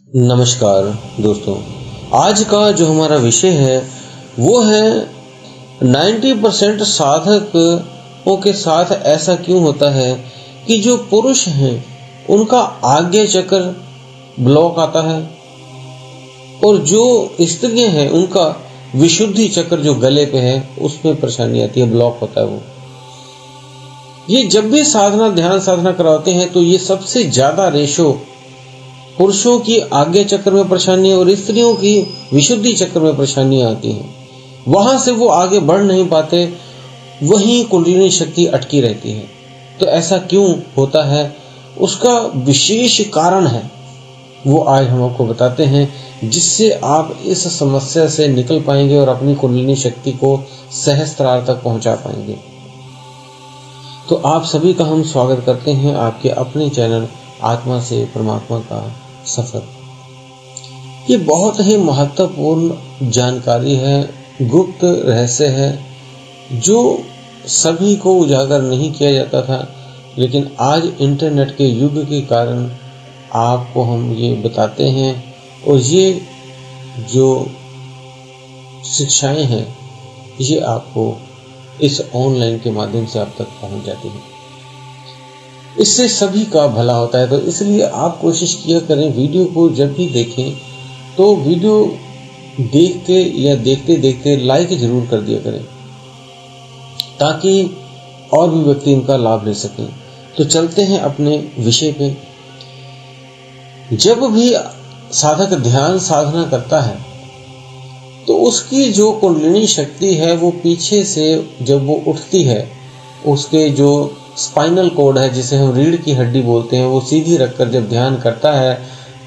नमस्कार दोस्तों, आज का जो हमारा विषय है वो है 90% साधकों के साथ ऐसा क्यों होता है कि जो पुरुष हैं उनका आज्ञा चक्र ब्लॉक आता है और जो स्त्रियां हैं उनका विशुद्धि चक्र जो गले पे है उसमें परेशानी आती है, ब्लॉक होता है। वो ये जब भी ध्यान साधना कराते हैं तो ये सबसे ज्यादा रेशो पुरुषों की आज्ञा चक्र में परेशानी और स्त्रियों की विशुद्धि चक्र में परेशानी आती है। वहां से वो आगे बढ़ नहीं पाते, वहीं कुंडलिनी शक्ति अटकी रहती है। तो ऐसा क्यों होता है, उसका विशेष कारण है, वो आज हम आपको बताते हैं, जिससे आप इस समस्या से निकल पाएंगे और अपनी कुंडलिनी शक्ति को सहस्त्रार तक पहुंचा पाएंगे। तो आप सभी का हम स्वागत करते हैं आपके अपने चैनल आत्मा से परमात्मा का सफर। ये बहुत ही महत्वपूर्ण जानकारी है, गुप्त रहस्य है, जो सभी को उजागर नहीं किया जाता था, लेकिन आज इंटरनेट के युग के कारण आपको हम ये बताते हैं और ये जो शिक्षाएं हैं ये आपको इस ऑनलाइन के माध्यम से आप तक पहुंच जाती हैं। इससे सभी का भला होता है। तो इसलिए आप कोशिश किया करें, वीडियो को जब भी देखें तो वीडियो देखते या देखते देखते लाइक जरूर कर दिया करें, ताकि और भी व्यक्ति इनका लाभ ले सकें। तो चलते हैं अपने विषय पे। जब भी साधक ध्यान साधना करता है तो उसकी जो कुंडलिनी शक्ति है वो पीछे से जब वो उठती है, उसके जो स्पाइनल कोड है जिसे हम रीढ़ की हड्डी बोलते हैं, वो सीधी रखकर जब ध्यान करता है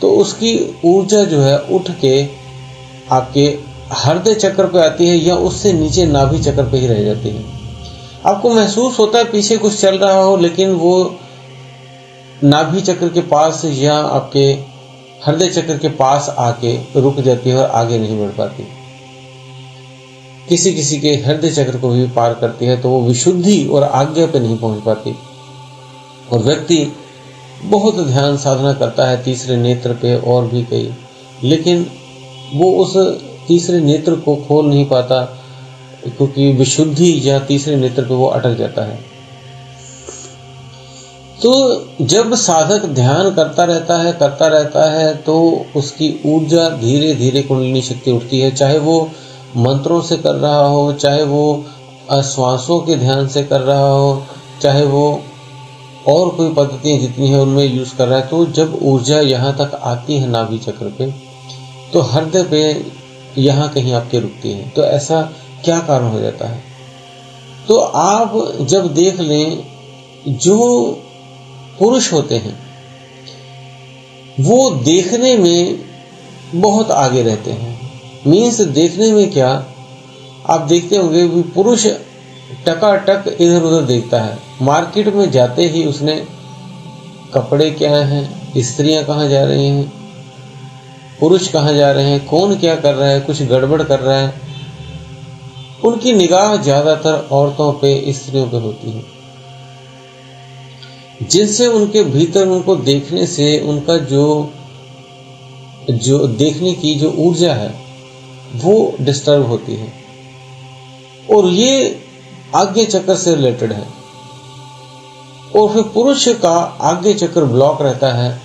तो उसकी ऊर्जा जो है उठ के आपके हृदय चक्र पे आती है या उससे नीचे नाभि चक्र पे ही रह जाती है। आपको महसूस होता है पीछे कुछ चल रहा हो, लेकिन वो नाभि चक्र के पास या आपके हृदय चक्र के पास आके रुक जाती है और आगे नहीं बढ़ पाती। किसी किसी के हृदय चक्र को भी पार करती है तो वो विशुद्धि और आज्ञा पे नहीं पहुंच पाती, और व्यक्ति बहुत ध्यान साधना करता है तीसरे नेत्र पे और भी कई, लेकिन वो उस तीसरे नेत्र को खोल नहीं पाता, क्योंकि विशुद्धि या तीसरे नेत्र पे वो अटक जाता है। तो जब साधक ध्यान करता रहता है तो उसकी ऊर्जा धीरे धीरे कुंडलिनी शक्ति उठती है, चाहे वो मंत्रों से कर रहा हो, चाहे वो श्वासों के ध्यान से कर रहा हो, चाहे वो और कोई पद्धतियां जितनी है उनमें यूज कर रहा है। तो जब ऊर्जा यहाँ तक आती है नाभि चक्र पे, तो हृदय पे यहाँ कहीं आपके रुकती है। तो ऐसा क्या कारण हो जाता है? तो आप जब देख लें, जो पुरुष होते हैं वो देखने में बहुत आगे रहते हैं। मीन्स देखने में क्या, आप देखते होंगे भी पुरुष टकाटक इधर उधर देखता है। मार्केट में जाते ही उसने कपड़े क्या हैं, स्त्रियां कहाँ जा रही हैं, पुरुष कहाँ जा रहे हैं, कौन क्या कर रहा है, कुछ गड़बड़ कर रहा है, उनकी निगाह ज्यादातर औरतों पे, स्त्रियों पे होती है, जिनसे उनके भीतर उनको देखने से उनका जो देखने की जो ऊर्जा है वो डिस्टर्ब होती है, और ये आज्ञा चक्र से रिलेटेड है। और फिर पुरुष का आज्ञा चक्र ब्लॉक रहता है।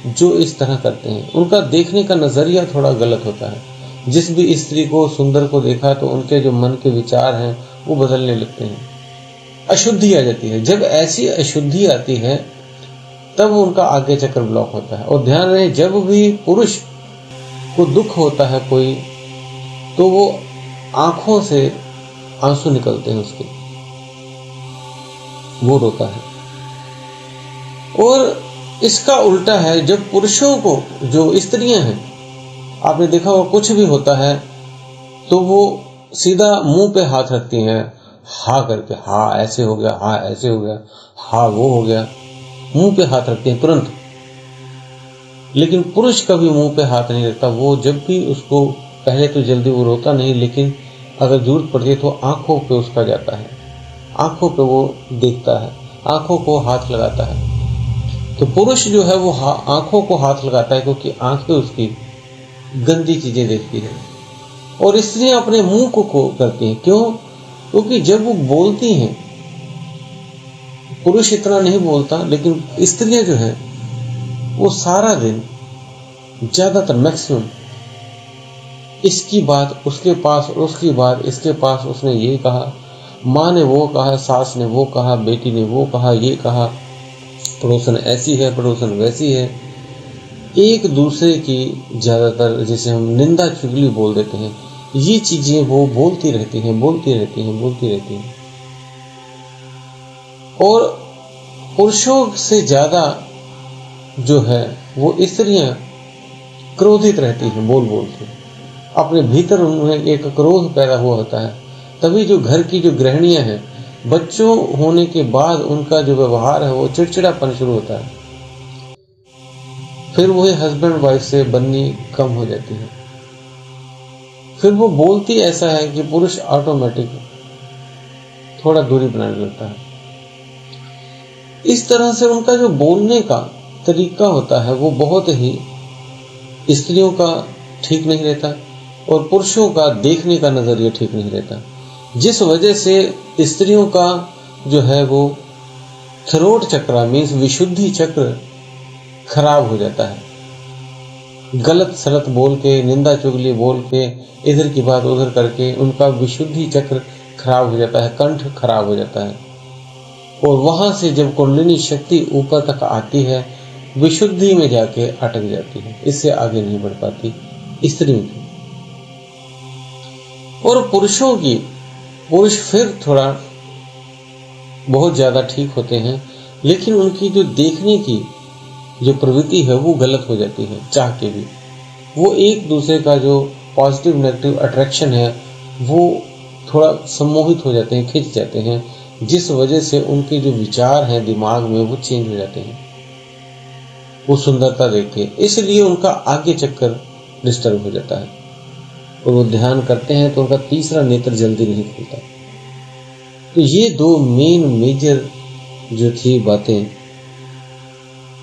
जो इस तरह करते हैं उनका देखने का नजरिया थोड़ा गलत होता है। जिस भी स्त्री को, सुंदर को देखा तो उनके जो मन के विचार हैं वो बदलने लगते हैं, अशुद्धि आ जाती है। जब ऐसी अशुद्धि आती है तब उनका आज्ञा चक्र ब्लॉक होता है। और ध्यान रहे, जब भी पुरुष को दुख होता है कोई, तो वो आंखों से आंसू निकलते हैं उसके, वो रोता है। और इसका उल्टा है, जब पुरुषों को, जो स्त्रियां हैं, आपने देखा होगा कुछ भी होता है तो वो सीधा मुंह पे हाथ रखती हैं, हा करके, हा ऐसे हो गया, हा ऐसे हो गया, हा वो हो गया, मुंह पे हाथ रखते हैं तुरंत। लेकिन पुरुष कभी मुंह पे हाथ नहीं रखता। वो जब भी उसको, पहले तो जल्दी वो रोता नहीं, लेकिन अगर जरूरत पड़ती है तो आंखों पे उसका जाता है, आंखों पे वो देखता है, आंखों को हाथ लगाता है। तो पुरुष जो है वो आंखों को हाथ लगाता है, क्योंकि आंखें उसकी गंदी चीजें देखती है। और स्त्रियां अपने मुंह को करती हैं। क्यों? क्योंकि जब वो बोलती हैं, पुरुष इतना नहीं बोलता, लेकिन स्त्रियां जो है वो सारा दिन ज्यादातर मैक्सिमम इसकी बात उसके पास, उसकी बात इसके पास, उसने ये कहा, माँ ने वो कहा, सास ने वो कहा, बेटी ने वो कहा, ये कहा, पड़ोसन ऐसी है, पड़ोसन वैसी है। एक दूसरे की ज्यादातर जिसे हम निंदा चुगली बोल देते हैं, ये चीजें वो बोलती रहती हैं, बोलती रहती हैं, बोलती रहती हैं। और पुरुषों से ज्यादा जो है वो स्त्रियां क्रोधित रहती हैं, बोल बोल के। अपने भीतर उनमें एक क्रोध पैदा हुआ होता है। तभी जो घर की जो गृहिणियां हैं, बच्चों होने के बाद उनका जो व्यवहार है वो चिड़चिड़ापन शुरू होता है। फिर वही हस्बैंड वाइफ से बननी कम हो जाती है। फिर वो बोलती ऐसा है कि पुरुष ऑटोमेटिक थोड़ा दूरी बनाने लगता है। इस तरह से उनका जो बोलने का तरीका होता है वो बहुत ही स्त्रियों का ठीक नहीं रहता, और पुरुषों का देखने का नजरिया ठीक नहीं रहता, जिस वजह से स्त्रियों का जो है वो थ्रोट चक्र मीन्स विशुद्धि चक्र खराब हो जाता है। गलत सलत बोल के, निंदा चुगली बोल के, इधर की बात उधर करके उनका विशुद्धि चक्र खराब हो जाता है, कंठ खराब हो जाता है। और वहां से जब कुंडलिनी शक्ति ऊपर तक आती है, विशुद्धि में जाके अटक जाती है, इससे आगे नहीं बढ़ पाती स्त्रियों की। और पुरुषों की, पुरुष फिर थोड़ा बहुत ज्यादा ठीक होते हैं, लेकिन उनकी जो देखने की जो प्रवृत्ति है वो गलत हो जाती है, चाह के भी। वो एक दूसरे का जो पॉजिटिव नेगेटिव अट्रैक्शन है वो थोड़ा सम्मोहित हो जाते हैं, खिंच जाते हैं, जिस वजह से उनके जो विचार हैं दिमाग में वो चेंज हो जाते हैं वो सुंदरता देख के। इसलिए उनका आगे चक्कर डिस्टर्ब हो जाता है, और वो ध्यान करते हैं तो उनका तीसरा नेत्र जल्दी नहीं खुलता। तो ये दो मेजर जो थी बातें,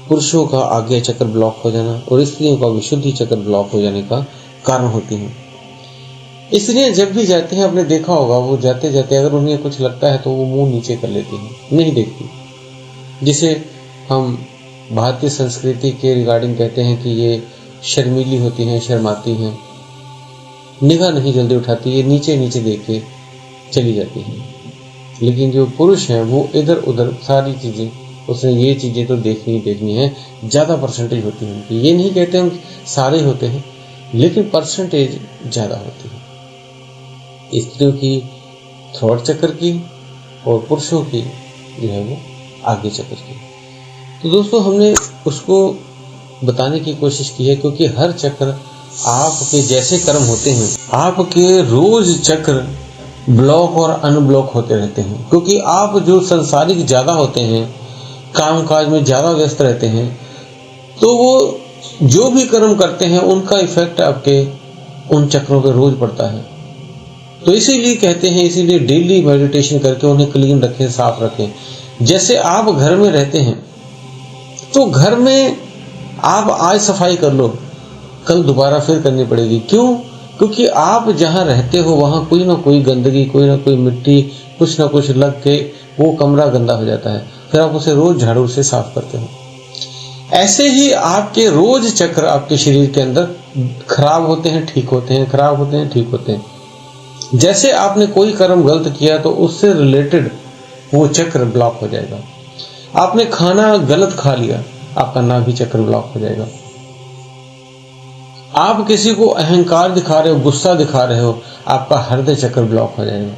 पुरुषों का आगे चक्र ब्लॉक हो जाना और स्त्रियों का विशुद्धि चक्र ब्लॉक हो जाने का कारण होती हैं। इसलिए जब भी जाते हैं, आपने देखा होगा, वो जाते जाते अगर उन्हें कुछ लगता है तो वो मुंह नीचे कर लेती हैं, नहीं देखती, जिसे हम भारतीय संस्कृति के रिगार्डिंग कहते हैं कि ये शर्मीली होती हैं, शर्माती हैं, निगाह नहीं जल्दी उठाती, ये नीचे नीचे देख के चली जाती हैं। लेकिन जो पुरुष हैं वो इधर उधर सारी चीजें, उसने ये चीजें तो देखनी है, ज्यादा परसेंटेज होती है उनकी। ये नहीं कहते हम सारे होते हैं, लेकिन परसेंटेज ज्यादा होती है स्त्रियों की थ्रोट चक्र की और पुरुषों की जो है वो आगे चक्र की। तो दोस्तों हमने उसको बताने की कोशिश की है, क्योंकि हर चक्र आपके जैसे कर्म होते हैं, आपके रोज चक्र ब्लॉक और अनब्लॉक होते रहते हैं। क्योंकि आप जो संसारिक ज्यादा होते हैं, कामकाज में ज्यादा व्यस्त रहते हैं, तो वो जो भी कर्म करते हैं उनका इफेक्ट आपके उन चक्रों पे रोज पड़ता है। तो इसीलिए कहते हैं, इसीलिए डेली मेडिटेशन करके उन्हें क्लीन रखें, साफ रखें। जैसे आप घर में रहते हैं तो घर में आप आज सफाई कर लो, कल दोबारा फिर करनी पड़ेगी। क्यों? क्योंकि आप जहां रहते हो वहां कोई ना कोई गंदगी, कोई ना कोई मिट्टी, कुछ ना कुछ लग के वो कमरा गंदा हो जाता है, फिर आप उसे रोज झाड़ू से साफ करते हो। ऐसे ही आपके रोज चक्र आपके शरीर के अंदर खराब होते हैं, ठीक होते हैं, खराब होते हैं, ठीक होते हैं। जैसे आपने कोई कर्म गलत किया तो उससे रिलेटेड वो चक्र ब्लॉक हो जाएगा। आपने खाना गलत खा लिया, आपका नाभि चक्र ब्लॉक हो जाएगा। आप किसी को अहंकार दिखा रहे हो, गुस्सा दिखा रहे हो, आपका हृदय चक्र ब्लॉक हो जाएगा।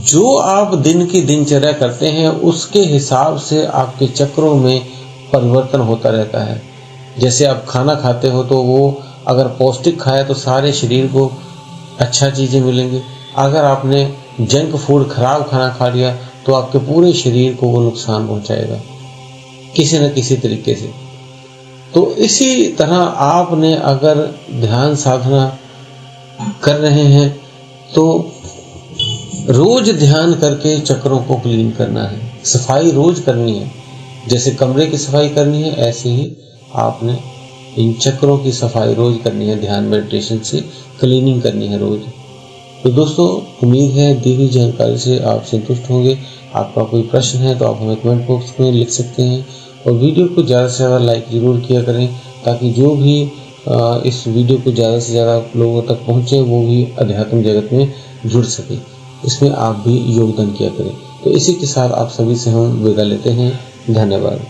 जो आप दिन की दिनचर्या करते हैं उसके हिसाब से आपके चक्रों में परिवर्तन होता रहता है। जैसे आप खाना खाते हो तो वो अगर पौष्टिक खाया तो सारे शरीर को अच्छा चीजें मिलेंगी। अगर आपने जंक फूड, खराब खाना खा लिया तो आपके पूरे शरीर को वो नुकसान पहुंचाएगा किसी न किसी तरीके से। तो इसी तरह आपने अगर ध्यान साधना कर रहे हैं तो रोज ध्यान करके चक्रों को क्लीन करना है, सफाई रोज करनी है। जैसे कमरे की सफाई करनी है, ऐसे ही आपने इन चक्रों की सफाई रोज करनी है, ध्यान मेडिटेशन से क्लीनिंग करनी है रोज। तो दोस्तों, उम्मीद है दी हुई जानकारी से आप संतुष्ट होंगे। आपका कोई प्रश्न है तो आप हमें कमेंट बॉक्स में लिख सकते हैं, और वीडियो को ज़्यादा से ज़्यादा लाइक ज़रूर किया करें, ताकि जो भी इस वीडियो को ज़्यादा से ज़्यादा लोगों तक पहुँचे, वो भी अध्यात्म जगत में जुड़ सके, इसमें आप भी योगदान किया करें। तो इसी के साथ आप सभी से हम विदा लेते हैं। धन्यवाद।